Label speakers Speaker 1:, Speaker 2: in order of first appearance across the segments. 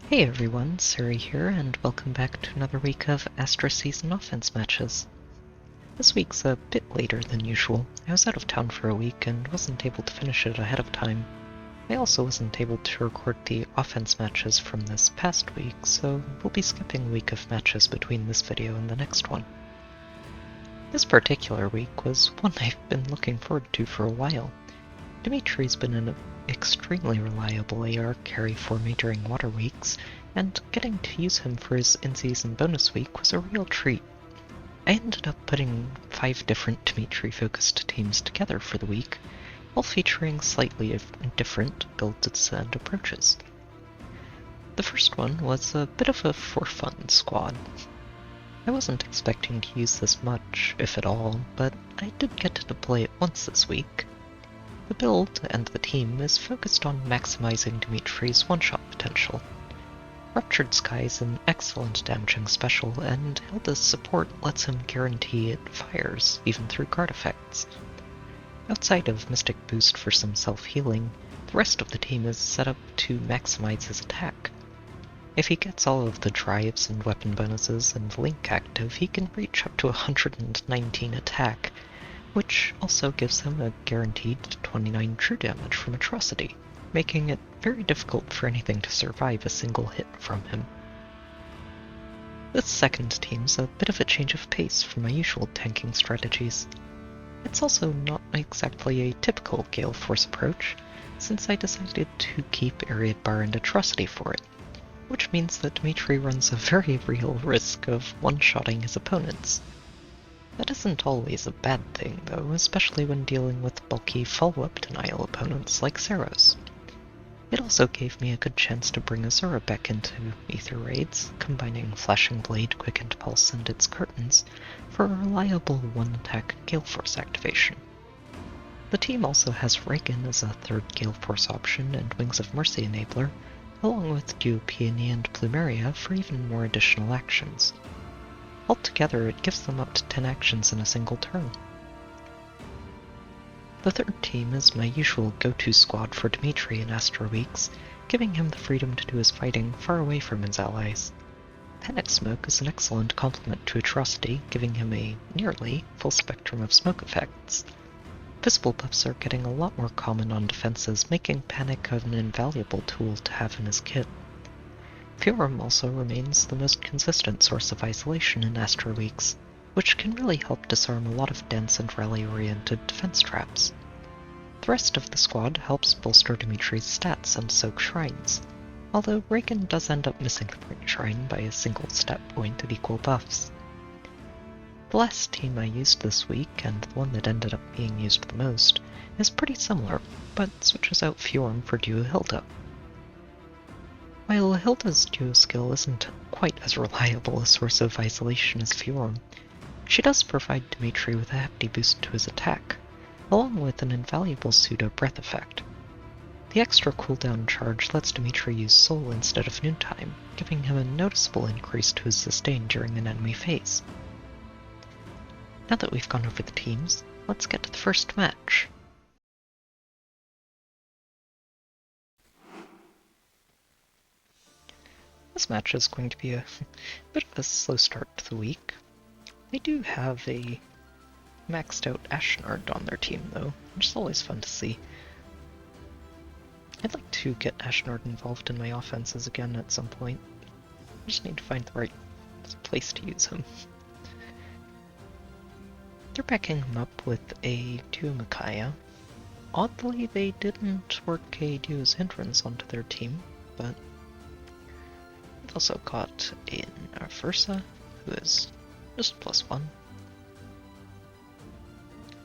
Speaker 1: Hey everyone, Suri here, and welcome back to another week of Astra Season offense matches. This week's a bit later than usual. I was out of town for a week and wasn't able to finish it ahead of time. I also wasn't able to record the offense matches from this past week, so we'll be skipping a week of matches between this video and the next one. This particular week was one I've been looking forward to for a while. Dimitri's been an extremely reliable AR carry for me during water weeks, and getting to use him for his in-season bonus week was a real treat. I ended up putting 5 different Dimitri-focused teams together for the week, all featuring slightly different builds and approaches. The first one was a bit of a for-fun squad. I wasn't expecting to use this much, if at all, but I did get to deploy it once this week. The build and the team is focused on maximizing Dimitri's one-shot potential. Ruptured Sky is an excellent damaging special, and Hilda's support lets him guarantee it fires, even through guard effects. Outside of Mystic Boost for some self-healing, the rest of the team is set up to maximize his attack. If he gets all of the drives and weapon bonuses and Link active, he can reach up to 119 attack, which also gives him a guaranteed 29 true damage from Atrocity, making it very difficult for anything to survive a single hit from him. This second team's a bit of a change of pace from my usual tanking strategies. It's also not exactly a typical Galeforce approach, since I decided to keep Area Bar and Atrocity for it, which means that Dimitri runs a very real risk of one-shotting his opponents. That isn't always a bad thing, though, especially when dealing with bulky follow-up denial opponents like Zeros. It also gave me a good chance to bring Azura back into Aether raids, combining Flashing Blade, Quickened Pulse, and its Curtains for a reliable one-attack Galeforce activation. The team also has Reagan as a third Galeforce option and Wings of Mercy enabler, along with Duo Peony and Plumeria for even more additional actions. Altogether, it gives them up to 10 actions in a single turn. The third team is my usual go-to squad for Dimitri in Astra weeks, giving him the freedom to do his fighting far away from his allies. Panic Smoke is an excellent complement to Atrocity, giving him a nearly full spectrum of smoke effects. Visible buffs are getting a lot more common on defenses, making Panic an invaluable tool to have in his kit. Furum also remains the most consistent source of isolation in Astra weeks, which can really help disarm a lot of dense and rally-oriented defense traps. The rest of the squad helps bolster Dimitri's stats and soak shrines, although Reagan does end up missing the point shrine by a single stat point of equal buffs. The last team I used this week, and the one that ended up being used the most, is pretty similar, but switches out Furum for Duo Hilda. While Hilda's duo skill isn't quite as reliable a source of isolation as Furum, she does provide Dimitri with a hefty boost to his attack, along with an invaluable pseudo breath effect. The extra cooldown charge lets Dimitri use Soul instead of Noontime, giving him a noticeable increase to his sustain during an enemy phase. Now that we've gone over the teams, let's get to the first match. This match is going to be a bit of a slow start to the week. They do have a maxed out Ashnard on their team though, which is always fun to see. I'd like to get Ashnard involved in my offenses again at some point. I just need to find the right place to use him. They're backing him up with a Duo Micaiah. Oddly, they didn't work a Duo's Hindrance onto their team, but we've also got an Versa, who is just +1.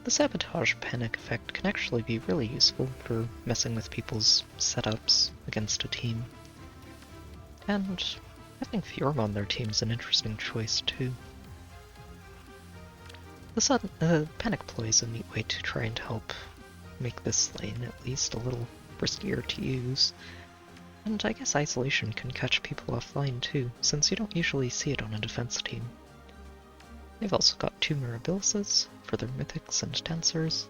Speaker 1: The Sabotage Panic effect can actually be really useful for messing with people's setups against a team. And having Furum on their team is an interesting choice too. The Panic Ploy is a neat way to try and help make this lane at least a little riskier to use. And I guess Isolation can catch people offline too, since you don't usually see it on a defense team. They've also got 2 Mirabilises for their Mythics and Tensors.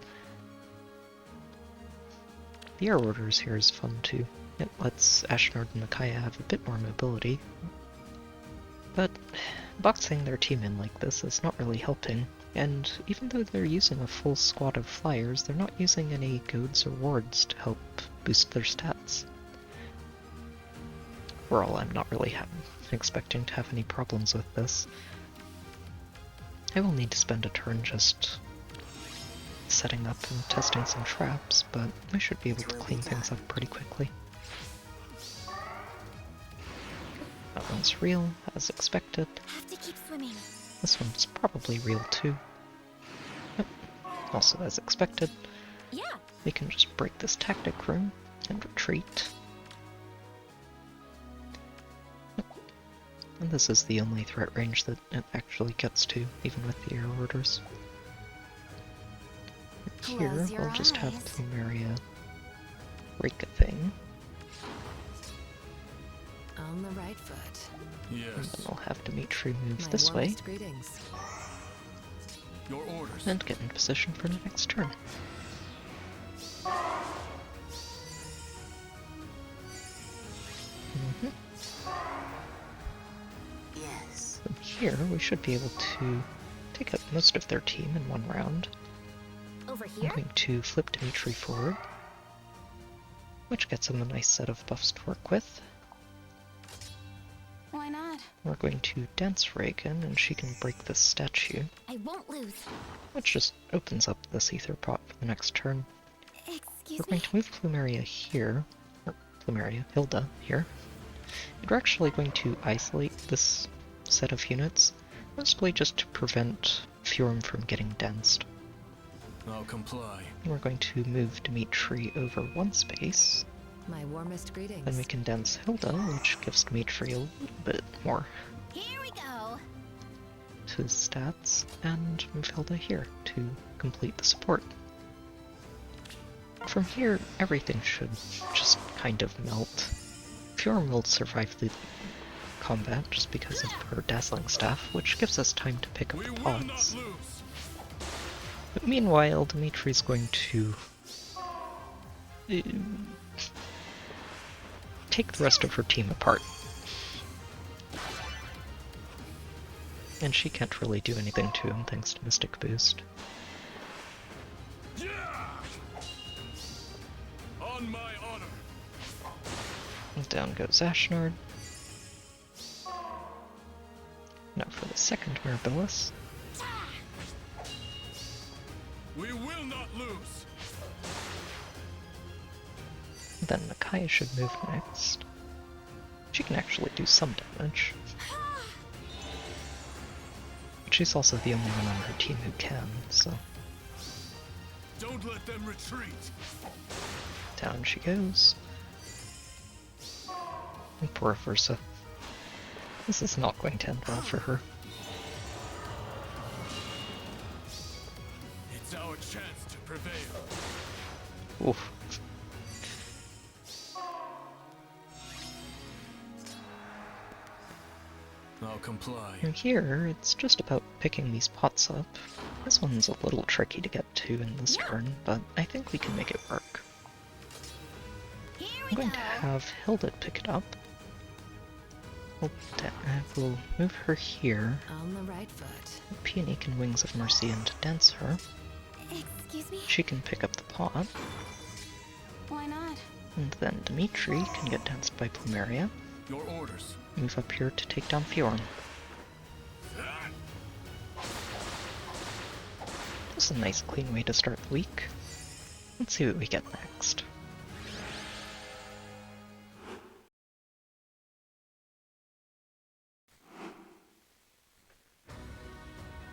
Speaker 1: The Air Orders here is fun too. It lets Ashnard and Micaiah have a bit more mobility, but boxing their team in like this is not really helping, and even though they're using a full squad of flyers, they're not using any goads or wards to help boost their stats. Overall, I'm not really expecting to have any problems with this. I will need to spend a turn just setting up and testing some traps, but I should be able to clean things up pretty quickly. That one's real, as expected.
Speaker 2: Have to keep swimming.
Speaker 1: This one's probably real too. Yep, also as expected.
Speaker 2: Yeah.
Speaker 1: We can just break this tactic room and retreat. And this is the only threat range that it actually gets to, even with the air orders. Here, we'll just have Plumeria break a thing.
Speaker 3: On the right foot.
Speaker 1: Yes. And then we'll have Dimitri move this way.
Speaker 3: Greetings.
Speaker 4: Your orders.
Speaker 1: And get in position for the next turn.
Speaker 2: Yes.
Speaker 1: From here, we should be able to take out most of their team in one round.
Speaker 2: Over here?
Speaker 1: I'm going to flip Dimitri forward, which gets him a nice set of buffs to work with.
Speaker 2: Why not?
Speaker 1: We're going to dance Reagan, and she can break this statue,
Speaker 2: I won't lose.
Speaker 1: which just opens up this Aether pot for the next turn.
Speaker 2: Excuse
Speaker 1: We're going to move Plumeria here, or Plumeria, Hilda here. And we're actually going to isolate this set of units, mostly just to prevent Fjorm from getting danced.
Speaker 4: I'll comply.
Speaker 1: We're going to move Dimitri over one space.
Speaker 3: My warmest greetings.
Speaker 1: Then we can dance Hilda, which gives Dimitri a little bit more
Speaker 2: Here we go.
Speaker 1: to his stats, and move Hilda here to complete the support. From here, everything should just kind of melt. Fjorm will survive the combat just because of her dazzling staff, which gives us time to pick up
Speaker 4: We
Speaker 1: the
Speaker 4: will
Speaker 1: pods.
Speaker 4: not lose.
Speaker 1: But meanwhile, Dimitri's going to take the rest of her team apart. And she can't really do anything to him thanks to Mystic Boost.
Speaker 4: Yeah! On my honor.
Speaker 1: And down goes Ashnard. Now for the second Mirabilis.
Speaker 4: We will not lose.
Speaker 1: Then Micaiah should move next. She can actually do some damage. But she's also the only one on her team who can, so...
Speaker 4: Don't let them retreat.
Speaker 1: Down she goes. And poor Versa. This is not going to end well for her.
Speaker 4: It's our chance to prevail.
Speaker 1: Oof.
Speaker 4: I'll comply.
Speaker 1: And here, it's just about picking these pots up. This one's a little tricky to get to in this turn, but I think we can make it work.
Speaker 2: Here
Speaker 1: I'm
Speaker 2: we
Speaker 1: going
Speaker 2: go.
Speaker 1: to have Hilda pick it up. We'll move her here.
Speaker 3: On the right foot.
Speaker 1: Peony can Wings of Mercy and dance her.
Speaker 2: Excuse me?
Speaker 1: She can pick up the pot,
Speaker 2: Why not?
Speaker 1: and then Dimitri can get danced by Plumeria.
Speaker 4: Your orders.
Speaker 1: Move up here to take down Fjorm. This is a nice clean way to start the week. Let's see what we get next.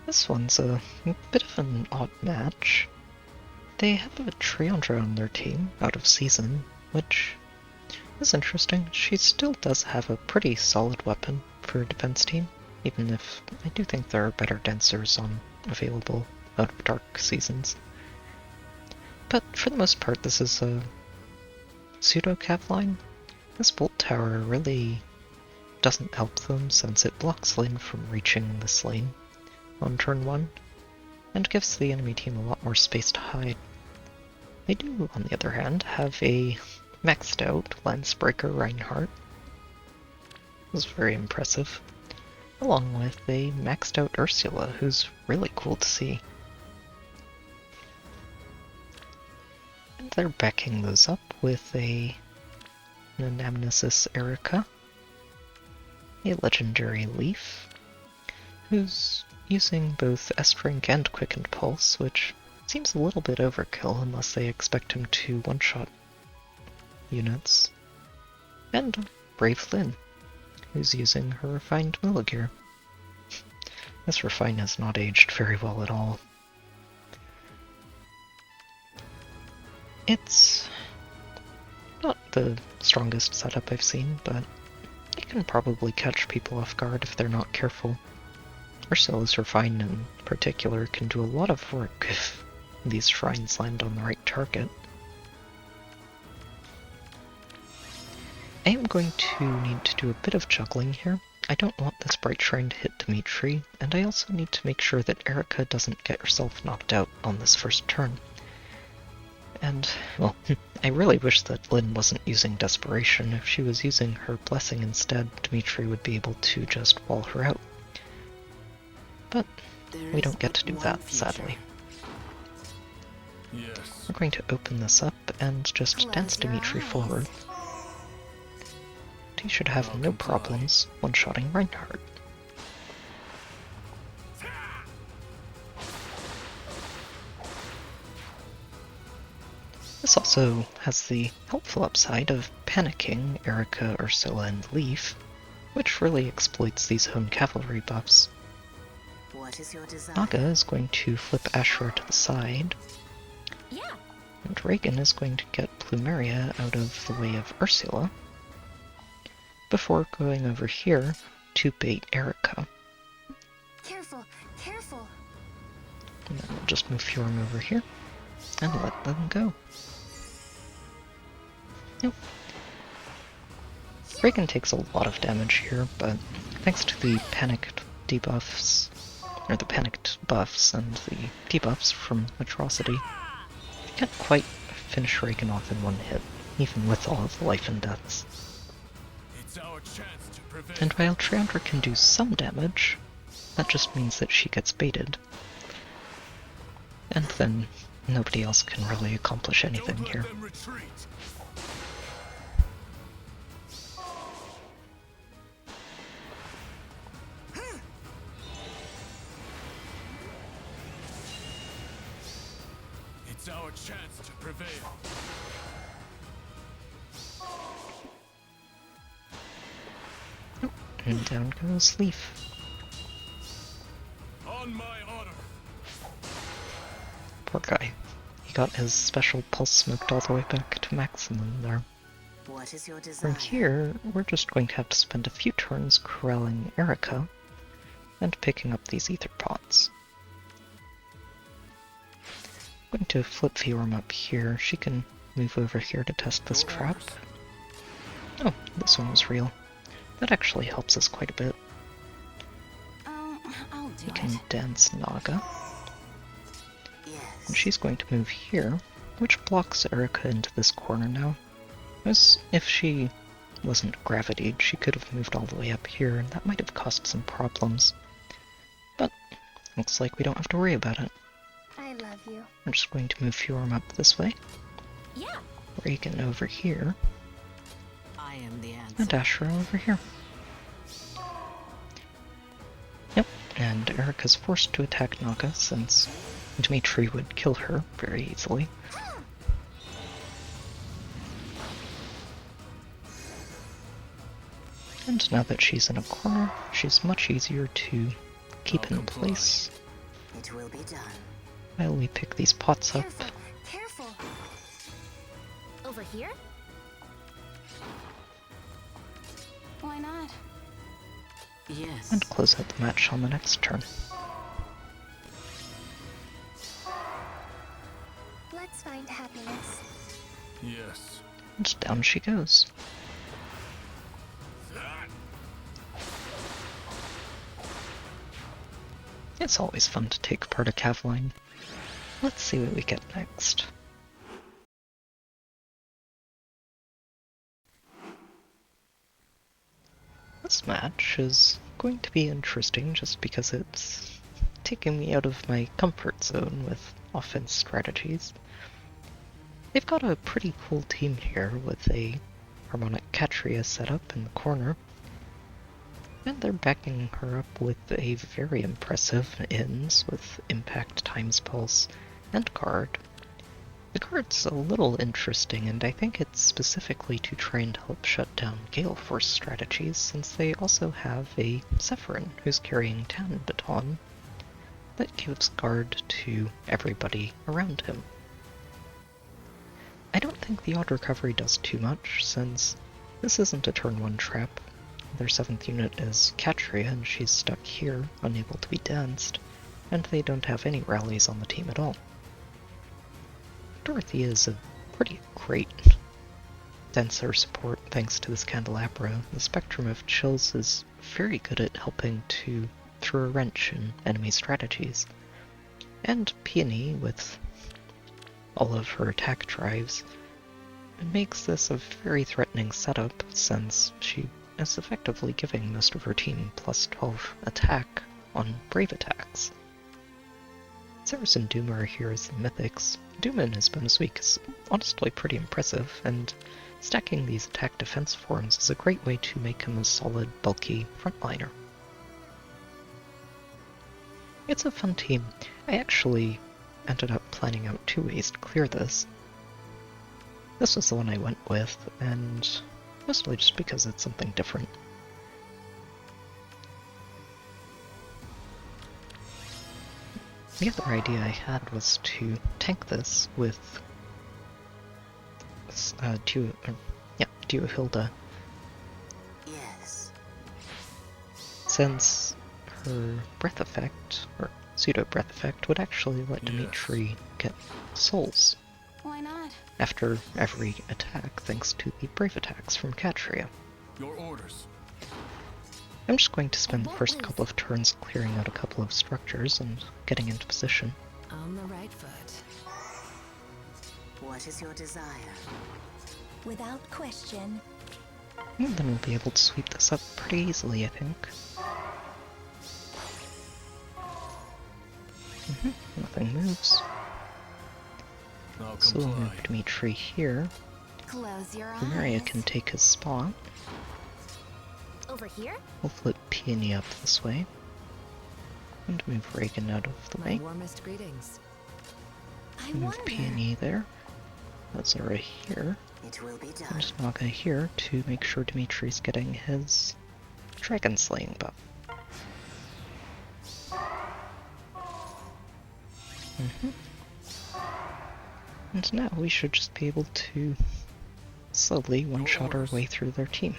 Speaker 1: This one's a bit of an odd match. They have a Triandra on their team, out of season, which is interesting. She still does have a pretty solid weapon for a defense team, even if I do think there are better dancers available out of dark seasons. But for the most part, this is a pseudo-cav line. This bolt tower really doesn't help them since it blocks lane from reaching this lane on turn 1, and gives the enemy team a lot more space to hide. They do, on the other hand, have a maxed out Lensbreaker Reinhardt. It was very impressive. Along with a maxed out Ursula, who's really cool to see. And they're backing those up with an Anamnesis Erica, a Legendary Leaf, who's using both S-Rank and Quickened Pulse, which seems a little bit overkill unless they expect him to one-shot units. And Brave Lynn, who's using her Refined Milligear. This Refine has not aged very well at all. It's not the strongest setup I've seen, but it can probably catch people off guard if they're not careful. Ursula's Refine in particular can do a lot of work if these shrines land on the right target. I am going to need to do a bit of juggling here. I don't want this Bright Shrine to hit Dimitri, and I also need to make sure that Erica doesn't get herself knocked out on this first turn. And, well, I really wish that Lynn wasn't using Desperation. If she was using her Blessing instead, Dimitri would be able to just wall her out. But we don't get to do that, sadly.
Speaker 4: Yes.
Speaker 1: We're going to open this up and just dance Dimitri forward. He should have no problems one-shotting Reinhardt. This also has the helpful upside of panicking Erica, Ursula, and Leaf, which really exploits these Hone Cavalry buffs.
Speaker 5: What is your desire?
Speaker 1: Naga is going to flip Ashura to the side,
Speaker 2: Yeah.
Speaker 1: and Reagan is going to get Plumeria out of the way of Ursula, before going over here to bait Erica.
Speaker 2: Careful, careful.
Speaker 1: And then we'll just move Fjorm over here, and let them go. Nope. Reagan takes a lot of damage here, but thanks to the panicked debuffs, or the panicked buffs and the debuffs from Atrocity, you can't quite finish Reagan off in one hit, even with all of the life and deaths.
Speaker 4: It's our chance to prevail.
Speaker 1: And while Triandra can do some damage, that just means that she gets baited. And then nobody else can really accomplish anything
Speaker 4: Don't let
Speaker 1: here.
Speaker 4: them retreat. It's our chance to prevail.
Speaker 1: And down goes Leaf.
Speaker 4: On my honor.
Speaker 1: Poor guy. He got his special pulse smoked all the way back to maximum there.
Speaker 5: What is your desire?
Speaker 1: From here, we're just going to have to spend a few turns corralling Erica and picking up these ether pots. I'm going to flip Fjorm up here. She can move over here to test this trap. Oh, this one was real. That actually helps us quite a bit.
Speaker 2: I'll do
Speaker 1: We can
Speaker 2: it.
Speaker 1: dance Naga. And
Speaker 5: Yes.
Speaker 1: she's going to move here, which blocks Erica into this corner now. As if she wasn't gravitied, she could have moved all the way up here, and that might have caused some problems. But looks like we don't have to worry about it.
Speaker 2: I love you.
Speaker 1: I'm just going to move Fjorm up this way,
Speaker 2: Yeah.
Speaker 1: Reagan over here,
Speaker 5: I am the answer.
Speaker 1: and Ashura over here. Yep, and Erica's forced to attack Naga since Dimitri would kill her very easily. And now that she's in a corner, she's much easier to keep
Speaker 4: I'll
Speaker 1: in
Speaker 4: comply.
Speaker 1: place
Speaker 5: It will be done.
Speaker 1: while we pick these pots up.
Speaker 2: Careful, careful. Over here? Why not?
Speaker 5: Yes.
Speaker 1: And close out the match on the next turn.
Speaker 2: Let's find happiness.
Speaker 4: Yes.
Speaker 1: And down she goes. It's always fun to take apart a Cavline. Let's see what we get next. This match is going to be interesting just because it's taking me out of my comfort zone with offense strategies. They've got a pretty cool team here with a harmonic Catria set up in the corner, and they're backing her up with a very impressive ins with impact times pulse and guard. The guard's a little interesting, and I think it's specifically to try and help shut down Galeforce strategies, since they also have a Zephyrin who's carrying Tannenbaton that gives guard to everybody around him. I don't think the odd recovery does too much, since this isn't a turn 1 trap. Their 7th unit is Catria, and she's stuck here, unable to be danced, and they don't have any rallies on the team at all. Dorothy is a pretty great denser support thanks to this candelabra. The spectrum of chills is very good at helping to throw a wrench in enemy strategies. And Peony, with all of her attack drives, makes this a very threatening setup, since she is effectively giving most of her team plus 12 attack on brave attacks. Ceres and Doom are here as the mythics. Doom in his bonus week is honestly pretty impressive, and stacking these attack defense forms is a great way to make him a solid, bulky frontliner. It's a fun team. I actually ended up planning out 2 ways to clear this. This was the one I went with, and mostly just because it's something different. The other idea I had was to tank this with Duessel,
Speaker 5: Yes.
Speaker 1: since her breath effect, or pseudo breath effect, would actually let Dimitri get souls
Speaker 2: Why not?
Speaker 1: after every attack, thanks to the brave attacks from Catria.
Speaker 4: Your orders.
Speaker 1: I'm just going to spend the first couple of turns clearing out a couple of structures and getting into position.
Speaker 3: On the right foot.
Speaker 5: What is your desire?
Speaker 2: Without question.
Speaker 1: And then we'll be able to sweep this up pretty easily, I think. Nothing moves.
Speaker 4: I'll
Speaker 1: So we'll
Speaker 4: comply.
Speaker 1: move Dimitri here.
Speaker 2: Close your
Speaker 1: Maria
Speaker 2: eyes.
Speaker 1: can take his spot.
Speaker 2: Over here?
Speaker 1: We'll flip Peony up this way. And move Reagan out of the
Speaker 3: My
Speaker 1: way.
Speaker 3: warmest greetings.
Speaker 2: I
Speaker 1: Move
Speaker 2: wonder.
Speaker 1: Peony there. Azura here.
Speaker 5: It will be done.
Speaker 1: And Naga here to make sure Dimitri's getting his dragon slaying buff. And now we should just be able to slowly one-shot our way through their team,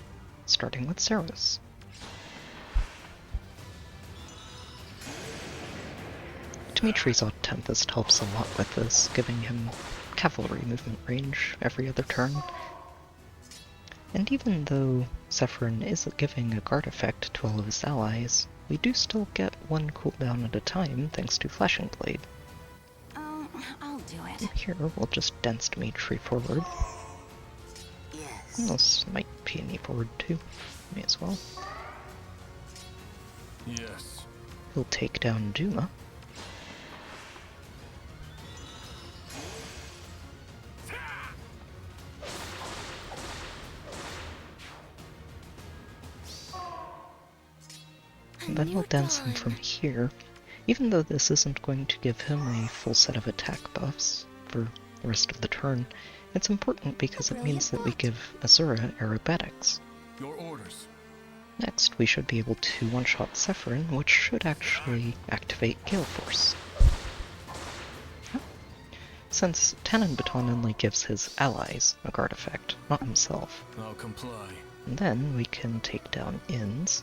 Speaker 1: starting with Ceres. Dimitri's Odd Tempest helps a lot with this, giving him cavalry movement range every other turn. And even though Zephyrin isn't giving a guard effect to all of his allies, we do still get 1 cooldown at a time thanks to Flashing Blade.
Speaker 2: I'll do it.
Speaker 1: Here, we'll just dance Dimitri forward.
Speaker 5: Yes.
Speaker 1: And this might Peony forward too. May as well.
Speaker 4: Yes.
Speaker 1: He'll take down Duma. And then we'll dance him from here. Even though this isn't going to give him a full set of attack buffs for the rest of the turn, it's important because it means that we give Azura aerobatics.
Speaker 4: Your orders.
Speaker 1: Next, we should be able to one-shot Zephyrin, which should actually activate Galeforce. Since Tannenbaton only gives his allies a guard effect, not himself.
Speaker 4: I'll comply.
Speaker 1: And then we can take down Inns.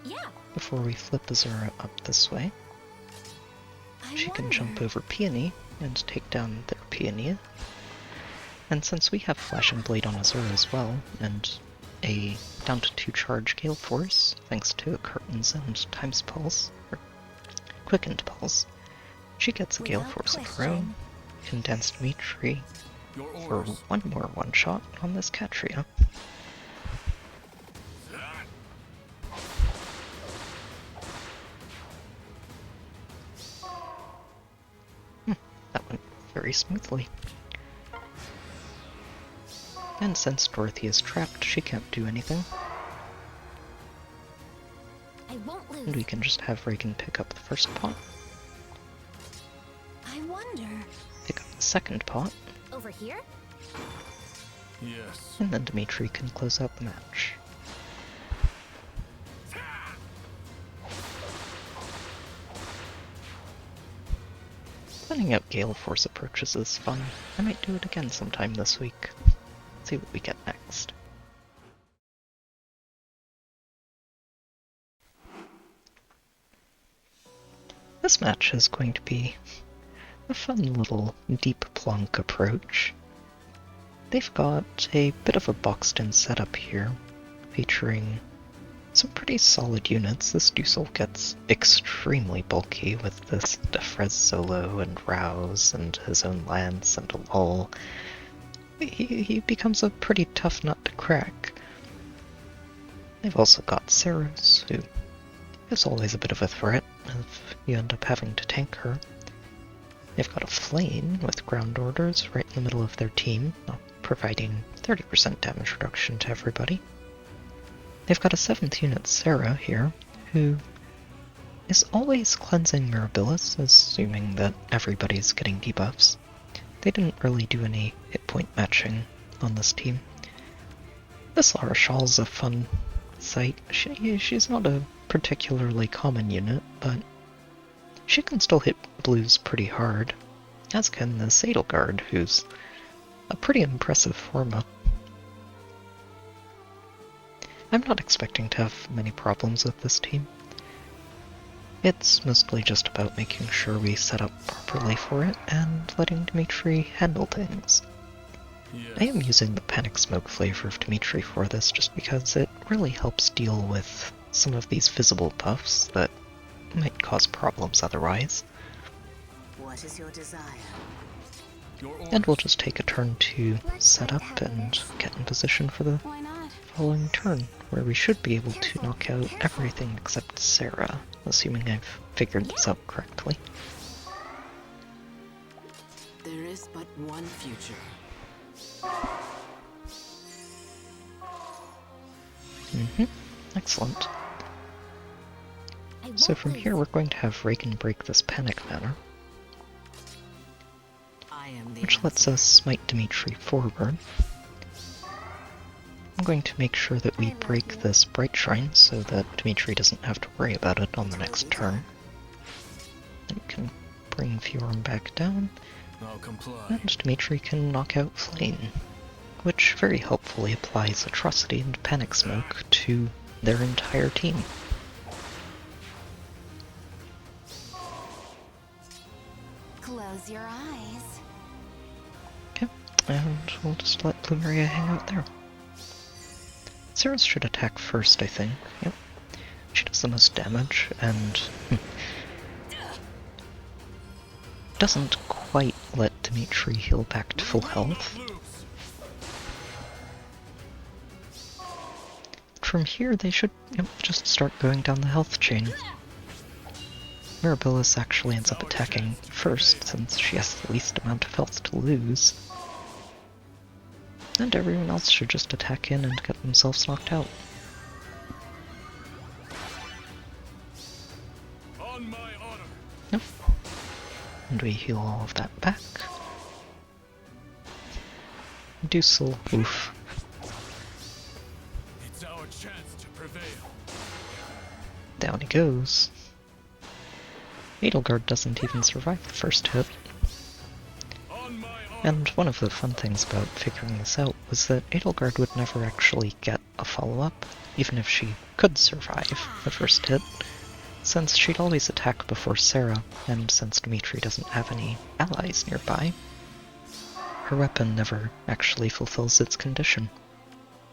Speaker 2: Yeah.
Speaker 1: Before we flip Azura up this way. She can jump over Peony and take down their Peony. And since we have Flashing Blade on Azura as well, and a down to 2 charge Galeforce, thanks to Curtains and Times Pulse, or Quickened Pulse, She gets a
Speaker 2: Without
Speaker 1: Galeforce of her
Speaker 2: question.
Speaker 1: own. Can dance Dimitri
Speaker 4: Your
Speaker 1: for
Speaker 4: orders.
Speaker 1: one more one-shot on this Catria. That went very smoothly. And since Dorothy is trapped, she can't do anything.
Speaker 2: I won't lose.
Speaker 1: And we can just have Reagan pick up the first pot,
Speaker 2: I wonder.
Speaker 1: pick up the second pot,
Speaker 2: Over here?
Speaker 4: Yes.
Speaker 1: and then Dimitri can close out the match. Finding out Galeforce approaches is fun. I might do it again sometime this week. See what we get next. This match is going to be a fun little deep plonk approach. They've got a bit of a boxed-in setup here, featuring some pretty solid units. This Duessel gets extremely bulky with this Defrez solo and Rouse and his own lance and a lull. He becomes a pretty tough nut to crack. They've also got Saros, who is always a bit of a threat if you end up having to tank her. They've got a Flame with ground orders right in the middle of their team, providing 30% damage reduction to everybody. They've got a 7th unit Sarah here, who is always cleansing Mirabilis, assuming that everybody's getting debuffs. They didn't really do any hit point matching on this team. This Lara Shawl's a fun sight. She's not a particularly common unit, but she can still hit blues pretty hard, as can the Edelgard, who's a pretty impressive forma. I'm not expecting to have many problems with this team. It's mostly just about making sure we set up properly for it and letting Dimitri handle things.
Speaker 4: Yes.
Speaker 1: I am using the Panic Smoke flavor of Dimitri for this just because it really helps deal with some of these visible buffs that might cause problems otherwise.
Speaker 5: What is your desire?
Speaker 4: Your orders.
Speaker 1: And we'll just take a turn to set up and get in position for the
Speaker 2: Why not?
Speaker 1: following turn, where we should be able to knock out everything except Sarah, assuming I've figured this out correctly.
Speaker 5: There is but one future.
Speaker 1: Excellent.
Speaker 2: I won't
Speaker 1: So from
Speaker 2: lose.
Speaker 1: here we're going to have Reagan break this panic manner,
Speaker 5: I am the
Speaker 1: which lets us smite Dimitri forward. I'm going to make sure that we break this Bright Shrine so that Dimitri doesn't have to worry about it on the next turn. Then we can bring Fjorm back down,
Speaker 4: I'll comply.
Speaker 1: and Dimitri can knock out Flame, which very helpfully applies Atrocity and Panic Smoke to their entire team.
Speaker 2: Close your eyes.
Speaker 1: Okay, and we'll just let Plumeria hang out there. Saros should attack first, I think. Yep. She does the most damage, and doesn't quite let Dimitri heal back to full health.
Speaker 4: Lose.
Speaker 1: From here, they should just start going down the health chain. Mirabilis actually ends up attacking first, since she has the least amount of health to lose. And everyone else should just attack in and get themselves knocked out.
Speaker 4: On my honor.
Speaker 1: Nope. And we heal all of that back. Duessel, oof.
Speaker 4: It's our chance to prevail.
Speaker 1: Down he goes. Edelgard doesn't even survive the first hit.
Speaker 4: On my honor.
Speaker 1: And one of the fun things about figuring this out was that Edelgard would never actually get a follow-up, even if she could survive the first hit, since she'd always attack before Sarah, and since Dimitri doesn't have any allies nearby, her weapon never actually fulfills its condition.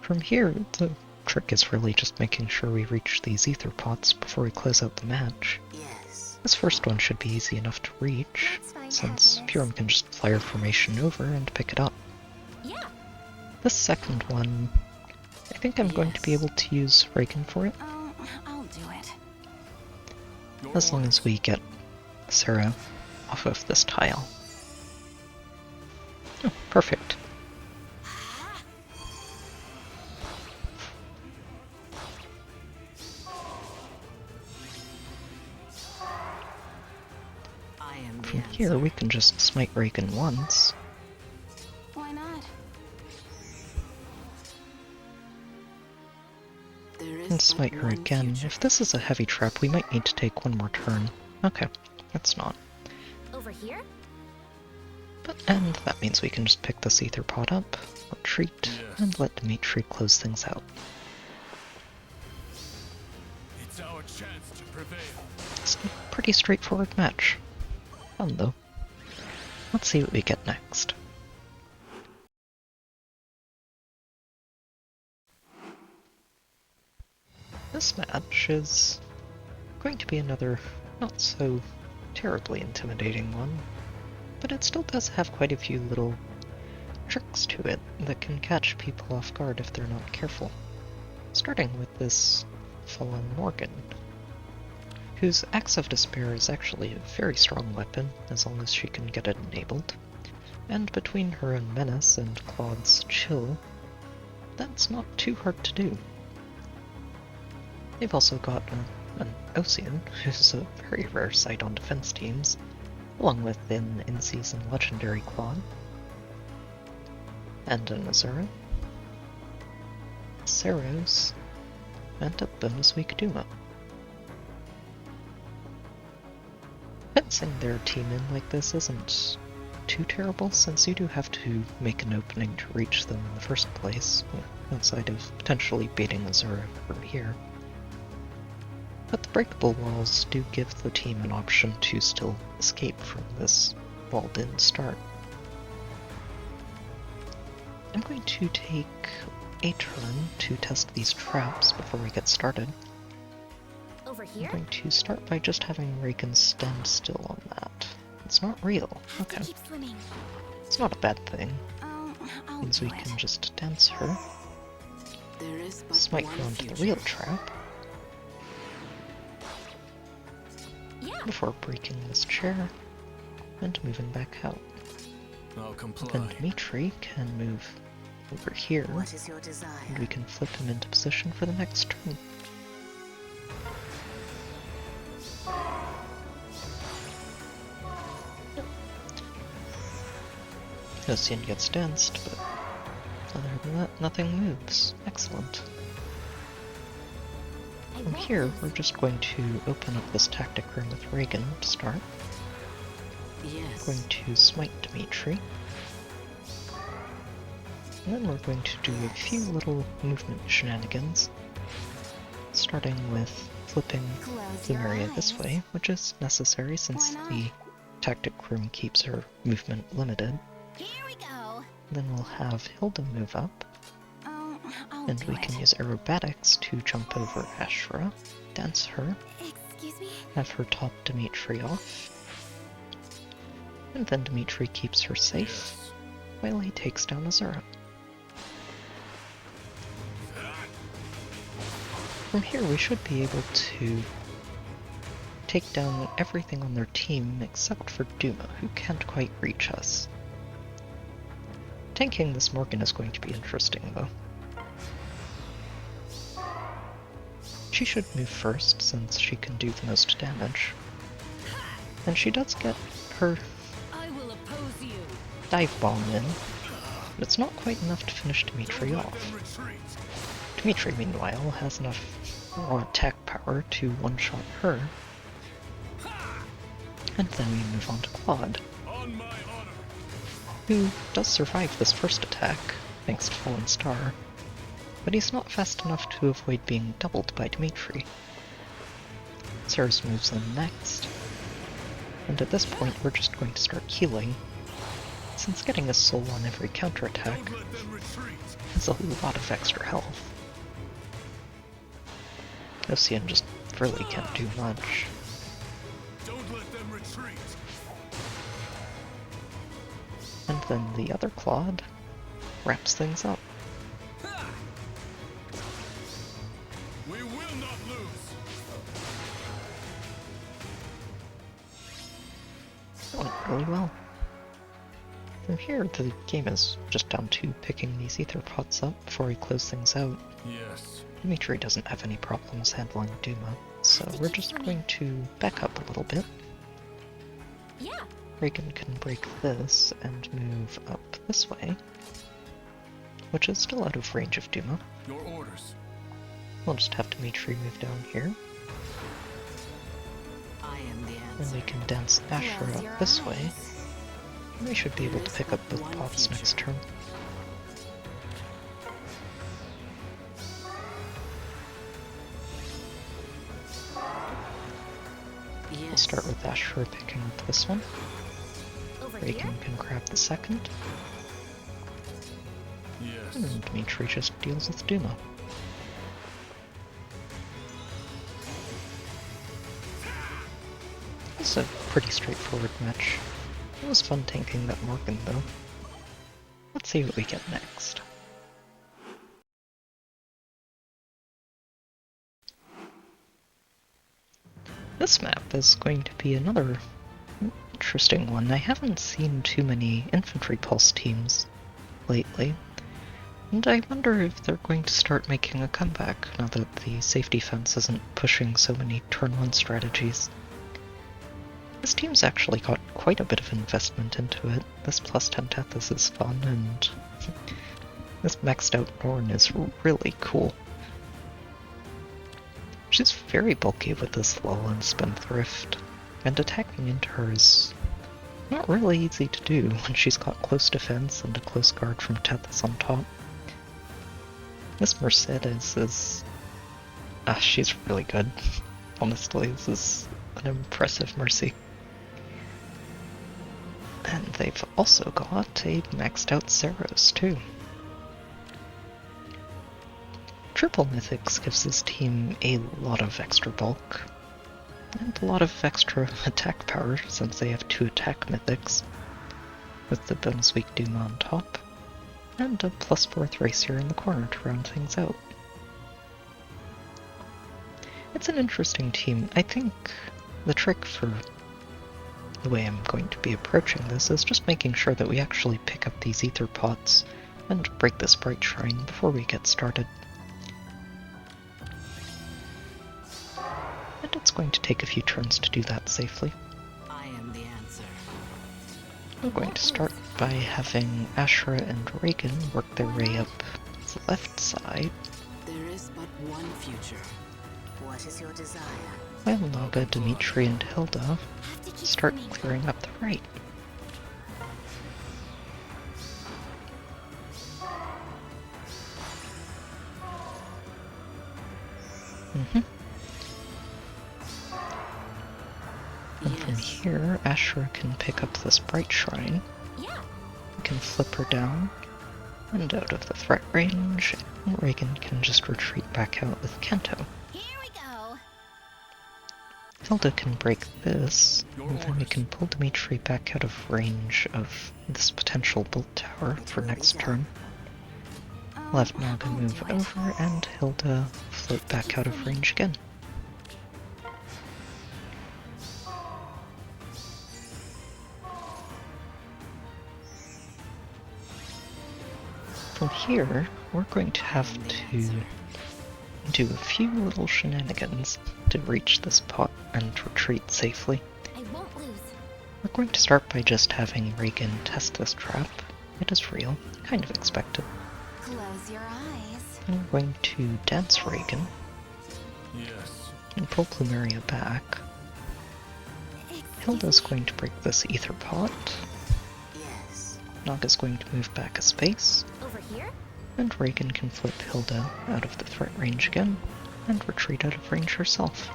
Speaker 1: From here, the trick is really just making sure we reach these ether pots before we close out the match.
Speaker 5: Yes.
Speaker 1: This first one should be easy enough to reach,
Speaker 2: Let's find
Speaker 1: since
Speaker 2: happiness.
Speaker 1: Purim can just flier formation over and pick it up.
Speaker 2: Yeah.
Speaker 1: This second one, I think I'm going to be
Speaker 5: Yes.
Speaker 1: able to use Reagan for it,
Speaker 2: I'll do it.
Speaker 4: Your
Speaker 1: as long
Speaker 4: orders.
Speaker 1: as we get Sarah off of this tile. Oh, perfect.
Speaker 5: I am the
Speaker 1: From
Speaker 5: answer.
Speaker 1: here, we can just smite Reagan once,
Speaker 2: Why not?
Speaker 5: There is
Speaker 1: and
Speaker 5: but
Speaker 1: smite her
Speaker 5: one
Speaker 1: again.
Speaker 5: future.
Speaker 1: If this is a heavy trap, we might need to take one more turn. Okay, it's not.
Speaker 2: Over here?
Speaker 1: And that means we can just pick this Aether pot up, retreat,
Speaker 4: Yes.
Speaker 1: and let Dimitri close things out.
Speaker 4: It's our chance to prevail.
Speaker 1: It's a pretty straightforward match. Fun though. Let's see what we get next. This match is going to be another not so terribly intimidating one, but it still does have quite a few little tricks to it that can catch people off guard if they're not careful. Starting with this Fallen Morgan, whose Axe of Despair is actually a very strong weapon as long as she can get it enabled, and between her and Menace and Claude's Chill, that's not too hard to do. They've also got an Ocean, who's a very rare sight on defense teams, along with an in-season legendary Claude, and an Azura, Saros, and a bonus weak Duma. Fencing their team in like this isn't too terrible, since you do have to make an opening to reach them in the first place, outside of potentially beating Azura from here. But the breakable walls do give the team an option to still escape from this walled-in start. I'm going to take a turn to test these traps before we get started.
Speaker 2: Over
Speaker 1: I'm
Speaker 2: here?
Speaker 1: going to start by just having Reagan stand still on that. It's not real.
Speaker 2: Have to
Speaker 1: Okay,
Speaker 2: keep swimming.
Speaker 1: it's not a bad thing.
Speaker 2: I'll
Speaker 1: Means
Speaker 2: do
Speaker 1: we
Speaker 2: it.
Speaker 1: can just dance her,
Speaker 5: There is but
Speaker 1: smite
Speaker 5: one
Speaker 1: her onto the
Speaker 5: future.
Speaker 1: real trap,
Speaker 2: Yeah.
Speaker 1: before breaking this chair and moving back out.
Speaker 4: I'll comply.
Speaker 1: Then Dimitri can move over here,
Speaker 5: What is your desire?
Speaker 1: and we can flip him into position for the next turn. Ocean gets danced, but other than that, nothing moves. Excellent.
Speaker 2: I
Speaker 1: From
Speaker 2: won't
Speaker 1: here,
Speaker 2: lose.
Speaker 1: we're just going to open up this tactic room with Reagan to start.
Speaker 5: Yes.
Speaker 1: We're going to smite Dimitri. And then we're going to do a few little movement shenanigans. Starting with flipping
Speaker 2: Close your
Speaker 1: Lumeria this
Speaker 2: eyes.
Speaker 1: way, which is necessary since
Speaker 2: Why not?
Speaker 1: the tactic room keeps her movement limited.
Speaker 2: Here we go.
Speaker 1: Then we'll have Hilda move up,
Speaker 2: I'll
Speaker 1: and
Speaker 2: do
Speaker 1: we
Speaker 2: it.
Speaker 1: can use aerobatics to jump over Ashra, dance her,
Speaker 2: Excuse me?
Speaker 1: have her top Dimitri off, and then Dimitri keeps her safe
Speaker 4: Yes.
Speaker 1: while he takes down Azura. From here we should be able to take down everything on their team except for Duma, who can't quite reach us. Tanking this Morgan is going to be interesting, though. She should move first, since she can do the most damage. And she does get her
Speaker 3: I will oppose you.
Speaker 1: dive bomb in, but it's not quite enough to finish Dimitri
Speaker 4: Don't let
Speaker 1: off.
Speaker 4: them retreat.
Speaker 1: Dimitri, meanwhile, has enough raw attack power to one-shot her. And then we move on to Claude,
Speaker 4: On my honor.
Speaker 1: who does survive this first attack, thanks to Fallen Star, but he's not fast enough to avoid being doubled by Dimitri. Sarah's moves in next, and at this point we're just going to start healing, since getting a soul on every counterattack
Speaker 4: Don't let them retreat.
Speaker 1: is a lot of extra health. Ocean just really can't do much.
Speaker 4: Don't
Speaker 1: And then the other Claude wraps things up.
Speaker 4: We will not lose.
Speaker 1: That went really well. From here, the game is just down to picking these Aether pots up before we close things out.
Speaker 4: Yes.
Speaker 1: Dimitri doesn't have any problems handling Duma, so we're just going to back up a little bit.
Speaker 2: Yeah.
Speaker 1: Reagan can break this and move up this way, which is still out of range of Duma.
Speaker 4: Your orders.
Speaker 1: We'll just have Dimitri move down here,
Speaker 5: I am the
Speaker 1: and
Speaker 5: answer.
Speaker 1: we can dance Asher
Speaker 2: Close your
Speaker 1: up this way.
Speaker 2: eyes.
Speaker 1: And we should be able to pick up both
Speaker 5: One
Speaker 1: pots
Speaker 5: future.
Speaker 1: next turn. We'll
Speaker 5: Yes.
Speaker 1: start with Asher picking up this one.
Speaker 2: Over here?
Speaker 1: Reagan can grab the second,
Speaker 4: Yes.
Speaker 1: and Dimitri just deals with Duma. It's a pretty straightforward match. It was fun tanking that Morgan though. Let's see what we get next. This map is going to be another interesting one. I haven't seen too many Infantry Pulse teams lately, and I wonder if they're going to start making a comeback now that the safety fence isn't pushing so many turn 1 strategies. This team's actually got quite a bit of investment into it. This plus 10 Tethys is fun, and this maxed out Norn is really cool. She's very bulky with this lull and spendthrift, and attacking into her is not really easy to do when she's got close defense and a close guard from Tethys on top. This Mercedes is... she's really good. Honestly, this is an impressive Mercy. And they've also got a maxed out Saros too. Triple Mythics gives this team a lot of extra bulk, and a lot of extra attack power since they have 2 attack Mythics, with the bonus weak Doom on top, and a plus 4 Thracier in the corner to round things out. It's an interesting team. I think the trick for the way I'm going to be approaching this is just making sure that we actually pick up these Aether pots and break this Bright Shrine before we get started. And it's going to take a few turns to do that safely.
Speaker 5: I am the answer.
Speaker 1: We're going to start by having Ashra and Reagan work their way up the left side,
Speaker 5: There is but one future. What is your desire?
Speaker 1: while Naga, Dimitri, and Hilda
Speaker 2: Have to keep
Speaker 1: start
Speaker 2: swimming.
Speaker 1: clearing up the right. And from
Speaker 5: Yes.
Speaker 1: here, Ashra can pick up this Bright Shrine.
Speaker 2: Yeah.
Speaker 1: We can flip her down and out of the threat range, and Reagan can just retreat back out with Kanto.
Speaker 2: Here we go.
Speaker 1: Hilda can break this,
Speaker 4: Your
Speaker 1: and then we
Speaker 4: orders.
Speaker 1: can pull Dimitri back out of range of this potential bolt tower for next turn. We'll have Naga
Speaker 2: I'll
Speaker 1: move
Speaker 2: do it.
Speaker 1: over, and Hilda float back out of range again. From here, we're going to have to do a few little shenanigans to reach this pot and retreat safely.
Speaker 2: I won't lose.
Speaker 1: We're going to start by just having Reagan test this trap. It is real, kind of expected.
Speaker 2: Close your eyes.
Speaker 1: And we're going to dance Reagan
Speaker 4: Yes.
Speaker 1: and pull Plumeria back. Hilda's going to break this Aether pot.
Speaker 5: Yes.
Speaker 1: Naga's going to move back a space.
Speaker 2: Over here?
Speaker 1: And Reagan can flip Hilda out of the threat range again, and retreat out of range herself.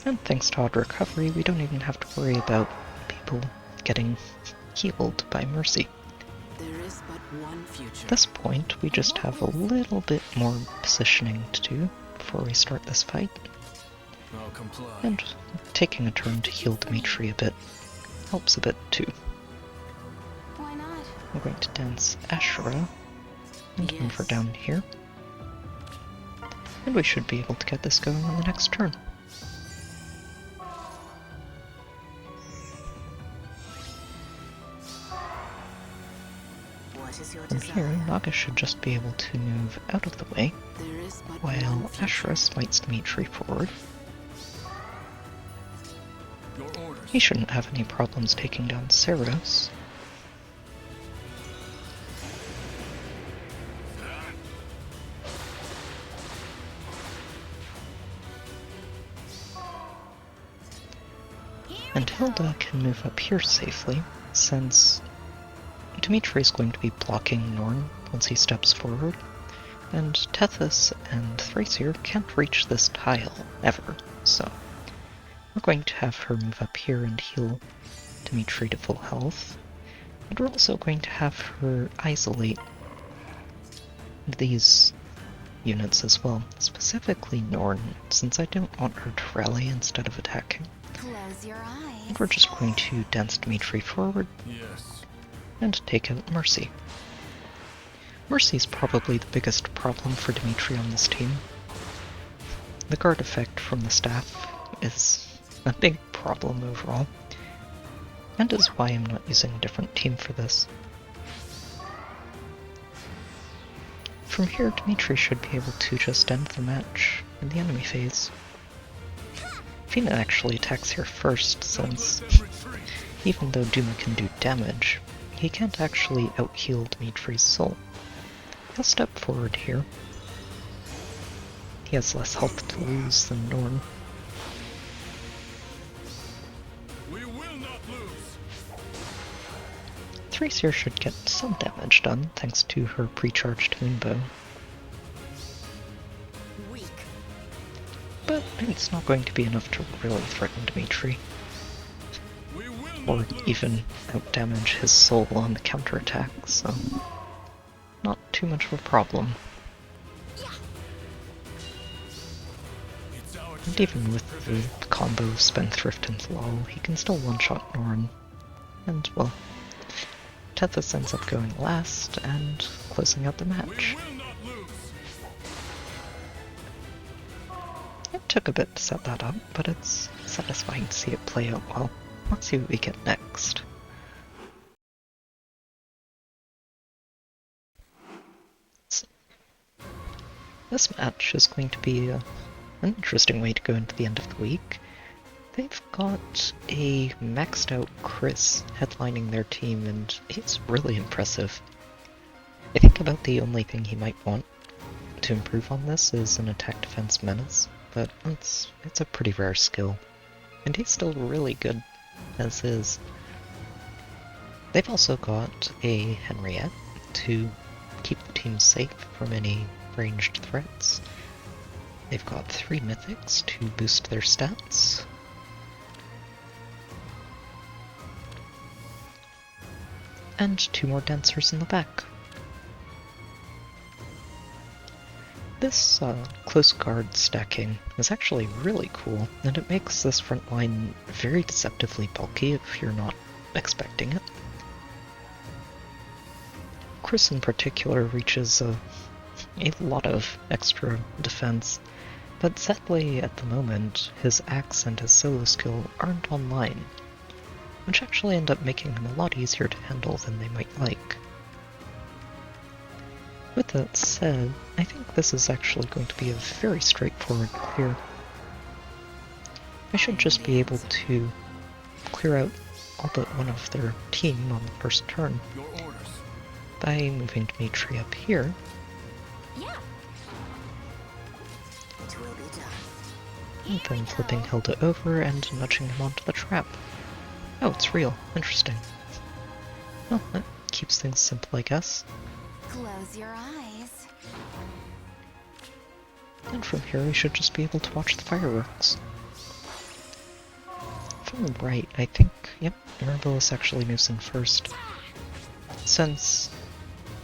Speaker 1: And thanks to odd recovery, we don't even have to worry about people getting healed by Mercy.
Speaker 5: There is but one future.
Speaker 1: At this point, we just have a little bit more positioning to do before we start this fight.
Speaker 4: I'll comply.
Speaker 1: And taking a turn to heal Dimitri a bit helps a bit too.
Speaker 2: Why not?
Speaker 1: I'm going to dance Ashura and move her down here. And we should be able to get this going on the next turn.
Speaker 5: What is your
Speaker 1: From here,
Speaker 5: desire?
Speaker 1: Naga should just be able to move out of the way,
Speaker 5: There is but
Speaker 1: while
Speaker 5: one future.
Speaker 1: Ashura smites Dimitri forward.
Speaker 4: Your orders.
Speaker 1: He shouldn't have any problems taking down Ceros. And Hilda can move up here safely, since Dimitri is going to be blocking Norn once he steps forward, and Tethys and Thracier can't reach this tile, ever, so we're going to have her move up here and heal Dimitri to full health, and we're also going to have her isolate these units as well, specifically Norn, since I don't want her to rally instead of attacking.
Speaker 2: Close your eyes.
Speaker 1: And we're just going to dance Dimitri forward
Speaker 4: Yes.
Speaker 1: and take out Mercy. Mercy's probably the biggest problem for Dimitri on this team. The guard effect from the staff is a big problem overall, and is why I'm not using a different team for this. From here, Dimitri should be able to just end the match in the enemy phase. Fina actually attacks here first, since even though Duma can do damage, he can't actually out-heal Dimitri's soul. He'll step forward here. He has less health to lose than Norn.
Speaker 4: We will not lose.
Speaker 1: Thracier should get some damage done, thanks to her pre-charged moonbow.
Speaker 5: Weak.
Speaker 1: But it's not going to be enough to really threaten Dimitri,
Speaker 4: We will
Speaker 1: or
Speaker 4: not lose.
Speaker 1: even out-damage his soul on the counterattack, so not too much of a problem.
Speaker 4: It's our
Speaker 1: And even with the combo of Spendthrift and Lull, he can still one-shot Norn. And, well, Tethys ends up going last and closing out the
Speaker 4: We
Speaker 1: match.
Speaker 4: will not lose.
Speaker 1: It took a bit to set that up, but it's satisfying to see it play out well. Let's see what we get next. This match is going to be an interesting way to go into the end of the week. They've got a maxed out Kris headlining their team, and he's really impressive. I think about the only thing he might want to improve on this is an attack defense menace, but it's a pretty rare skill. And he's still really good as is. They've also got a Henriette to keep the team safe from any ranged threats. They've got 3 mythics to boost their stats. And 2 more dancers in the back. This close guard stacking is actually really cool, and it makes this front line very deceptively bulky if you're not expecting it. Kris in particular reaches a lot of extra defense, but sadly at the moment his axe and his solo skill aren't online, which actually end up making him a lot easier to handle than they might like. With that said, I think this is actually going to be a very straightforward clear. I should just be able to clear out all but one of their team on the first turn
Speaker 4: Your orders.
Speaker 1: by moving Dimitri up here,
Speaker 2: Yeah.
Speaker 5: It will be done.
Speaker 1: and then flipping Hilda over and nudging him onto the trap. Oh, it's real. Interesting. Well, that keeps things simple, I guess.
Speaker 2: Close your eyes.
Speaker 1: And from here we should just be able to watch the fireworks. From the right, I think, yep, Mirabilis actually moves in first. Since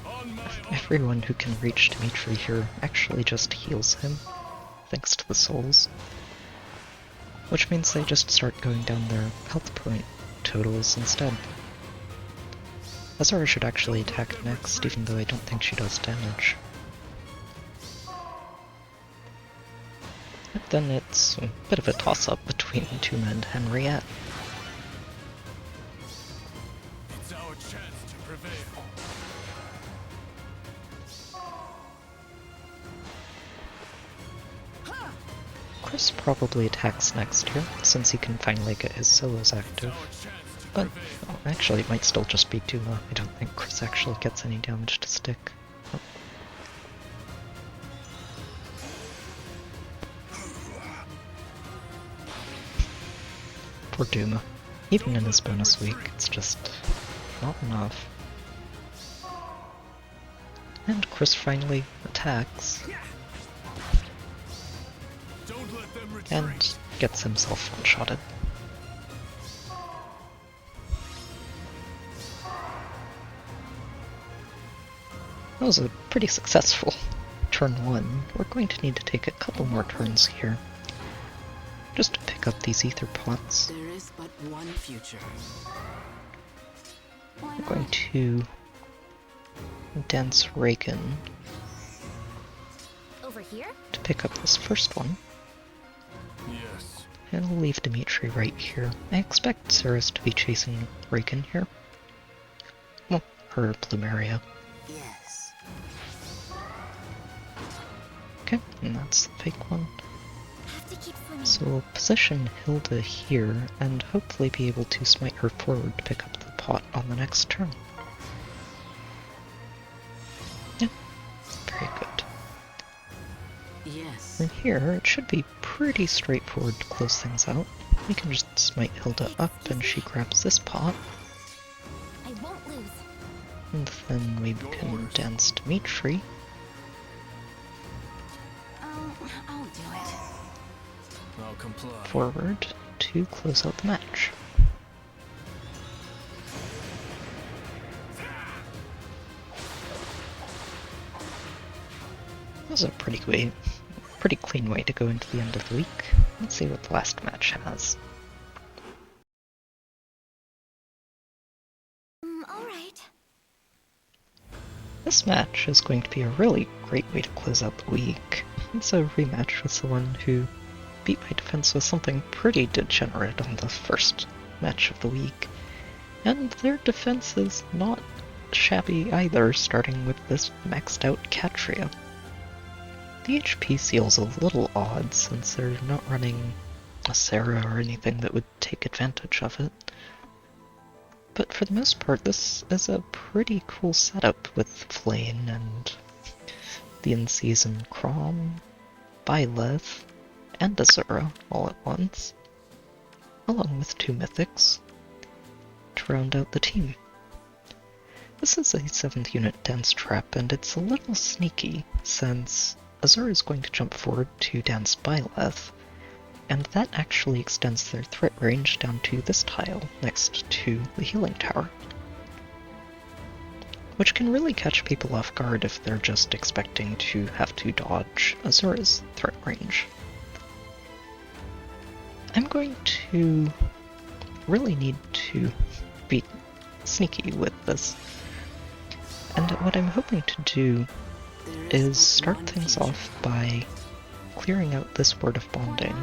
Speaker 4: On my honor.
Speaker 1: everyone who can reach Dimitri here actually just heals him, thanks to the souls. which means they just start going down their health point totals instead. Azura should actually attack next, even though I don't think she does damage. But then it's a bit of a toss-up between Tuma and Henriette.
Speaker 4: It's our chance to prevail.
Speaker 1: Kris probably attacks next here, since he can finally get his solos active. But, well, actually it might still just be Tuma. I don't think Kris actually gets any damage to stick. Oh. Poor Duma. Even in his bonus week, it's just not enough. And Kris finally attacks. And gets himself one-shotted. That was a pretty successful turn 1. We're going to need to take a couple more turns here, just to pick up these ether pots.
Speaker 5: There is but one future.
Speaker 2: Why
Speaker 1: We're going
Speaker 2: not?
Speaker 1: to dance Reagan
Speaker 2: Over here?
Speaker 1: to pick up this first one.
Speaker 4: Yes.
Speaker 1: And we'll leave Dimitri right here. I expect Ceres to be chasing Reagan here. Well, her Plumeria.
Speaker 5: Yes.
Speaker 1: Okay, and that's the fake one.
Speaker 2: Have to keep swimming.
Speaker 1: So we'll position Hilda here, and hopefully be able to smite her forward to pick up the pot on the next turn. Yeah, very good.
Speaker 5: Yes.
Speaker 1: From here, it should be pretty straightforward to close things out. We can just smite Hilda up, and she grabs this pot,
Speaker 2: I won't lose.
Speaker 1: and then we can dance Dimitri.
Speaker 2: I'll do it.
Speaker 4: I'll comply.
Speaker 1: Forward to close out the match. That was a pretty clean way to go into the end of the week. Let's see what the last match has.
Speaker 2: Alright.
Speaker 1: This match is going to be a really great way to close out the week. It's a rematch with someone who beat my defense with something pretty degenerate on the first match of the week. And their defense is not shabby either, starting with this maxed out Catria. The HP seal's a little odd since they're not running a Sarah or anything that would take advantage of it. But for the most part, this is a pretty cool setup with Flame and the in-season Crom, Byleth, and Azura all at once, along with 2 mythics, to round out the team. This is a 7th unit dance trap, and it's a little sneaky, since Azura is going to jump forward to dance Byleth, and that actually extends their threat range down to this tile next to the healing tower, which can really catch people off guard if they're just expecting to have to dodge Azura's threat range. I'm going to really need to be sneaky with this, and what I'm hoping to do is start things off by clearing out this Word of Bonding,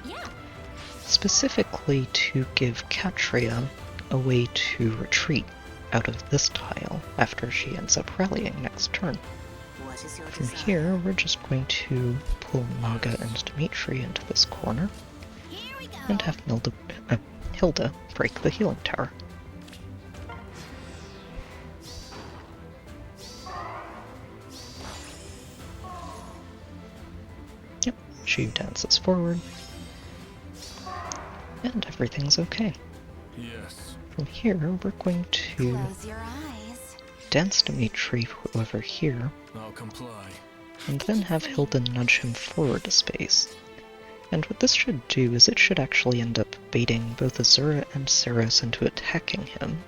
Speaker 2: Yeah.
Speaker 1: specifically to give Catria a way to retreat out of this tile after she ends up rallying next turn.
Speaker 5: What is your
Speaker 1: From
Speaker 5: desire?
Speaker 1: here, we're just going to pull Naga and Dimitri into this corner,
Speaker 2: Here we go.
Speaker 1: and have Hilda break the healing tower. Yep, she dances forward, and everything's okay.
Speaker 4: Yes.
Speaker 1: From here, we're going to
Speaker 2: Close your eyes.
Speaker 1: dance Dimitri over here,
Speaker 4: I'll comply.
Speaker 1: and then have Hilda nudge him forward a space. And what this should do is it should actually end up baiting both Azura and Ceres into attacking him.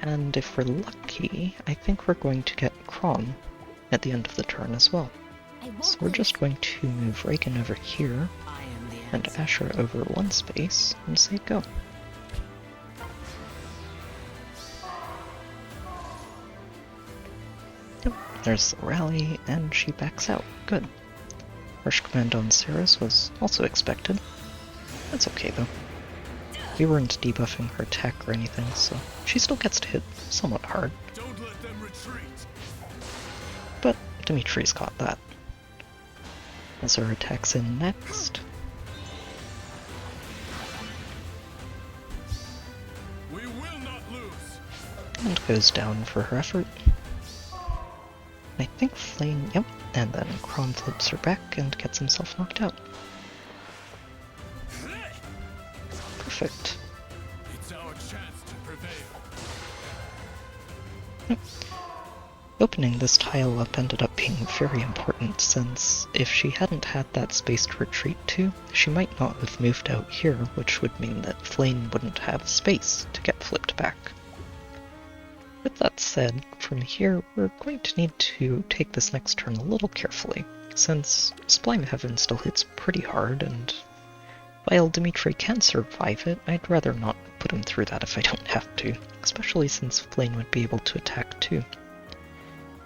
Speaker 1: And if we're lucky, I think we're going to get Crom at the end of the turn as well.
Speaker 2: I won't
Speaker 1: So we're
Speaker 2: lose.
Speaker 1: just going to move Reagan over here,
Speaker 5: I
Speaker 1: and Asher over one space, and say go. Yep, there's the rally, and she backs out. Good. Harsh command on Sarah's was also expected. That's okay though. We weren't debuffing her tech or anything, so she still gets to hit somewhat hard.
Speaker 4: Don't let them retreat.
Speaker 1: But Dimitri's got that. As her attacks in next.
Speaker 4: We will not lose.
Speaker 1: And goes down for her effort. I think Flame, yep, and then Kron flips her back and gets himself knocked out. Perfect.
Speaker 4: It's our chance to prevail.
Speaker 1: Opening this tile up ended up being very important, since if she hadn't had that space to retreat to, she might not have moved out here, which would mean that Flame wouldn't have space to get flipped back. With that said, from here we're going to need to take this next turn a little carefully, since Sublime Heaven still hits pretty hard, and while Dimitri can survive it, I'd rather not put him through that if I don't have to, especially since Flame would be able to attack too.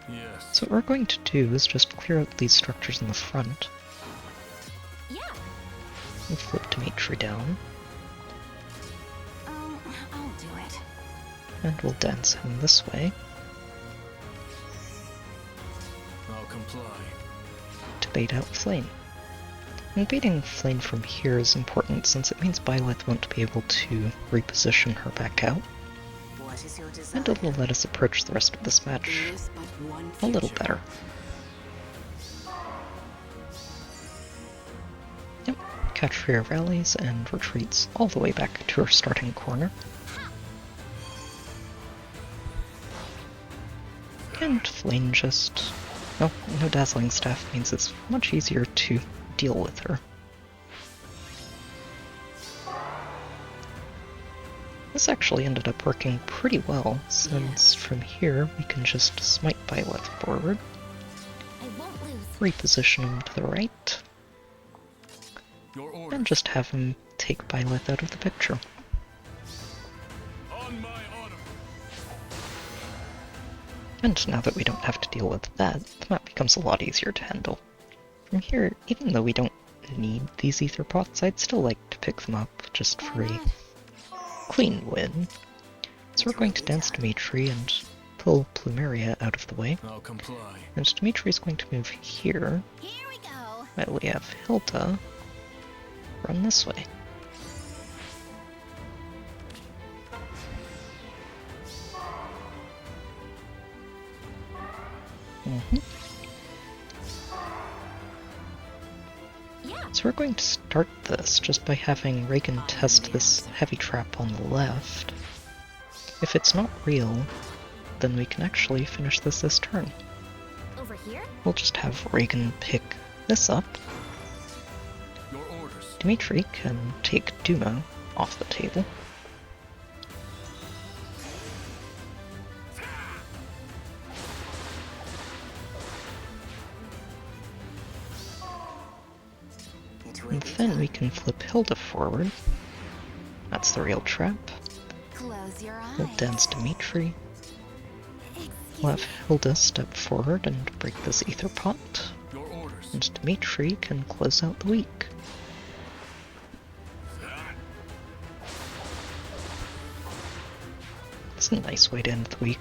Speaker 4: Yes.
Speaker 1: So what we're going to do is just clear out these structures in the front,
Speaker 2: Yeah.
Speaker 1: and flip Dimitri down,
Speaker 2: I'll do it.
Speaker 1: and we'll dance him this way
Speaker 4: I'll comply.
Speaker 1: to bait out Flame. And baiting Flame from here is important since it means Byleth won't be able to reposition her back out,
Speaker 5: What is your desire?
Speaker 1: and it'll let us approach the rest of this match
Speaker 5: There is but one
Speaker 1: a little
Speaker 5: future.
Speaker 1: better. Yep, Catria rallies and retreats all the way back to her starting corner. And Flame just... no Dazzling Staff means it's much easier to deal with her. This actually ended up working pretty well, since from here we can just smite Byleth forward,
Speaker 2: I won't lose.
Speaker 1: reposition him to the right,
Speaker 4: Your order.
Speaker 1: and just have him take Byleth out of the picture.
Speaker 4: On my honor.
Speaker 1: And now that we don't have to deal with that, the map becomes a lot easier to handle. From here, even though we don't need these Aether pots, I'd still like to pick them up just for a clean win. So we're going to dance Dimitri and pull Plumeria out of the way.
Speaker 4: I'll comply.
Speaker 1: And Dimitri's going to move here,
Speaker 2: Here we go.
Speaker 1: while we have Hilda run this way.
Speaker 2: Yeah.
Speaker 1: So we're going to start this just by having Reagan test this heavy trap on the left. If it's not real, then we can actually finish this turn.
Speaker 2: Over here?
Speaker 1: We'll just have Reagan pick this up.
Speaker 4: Your orders.
Speaker 1: Dimitri can take Duma off the table.
Speaker 5: It will
Speaker 1: And
Speaker 5: be
Speaker 1: then
Speaker 5: done.
Speaker 1: we can flip Hilda forward. That's the real trap.
Speaker 2: Close your eyes.
Speaker 1: We'll dance Dimitri.
Speaker 2: Excuse
Speaker 1: We'll have Hilda step forward and break this Aether pot.
Speaker 4: Your orders.
Speaker 1: And Dimitri can close out the week. It's a nice way to end the week.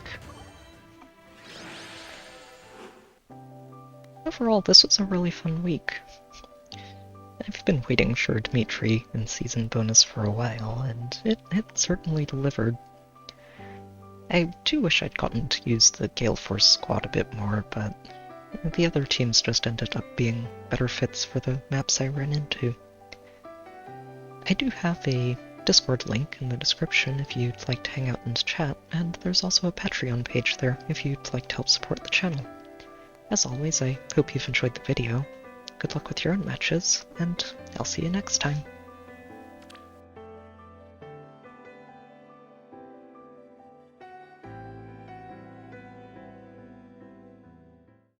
Speaker 1: Overall, this was a really fun week. I've been waiting for Dimitri in season bonus for a while, and it certainly delivered. I do wish I'd gotten to use the Galeforce squad a bit more, but the other teams just ended up being better fits for the maps I ran into. I do have a Discord link in the description if you'd like to hang out and chat, and there's also a Patreon page there if you'd like to help support the channel. As always, I hope you've enjoyed the video. Good luck with your own matches, and I'll see you next time.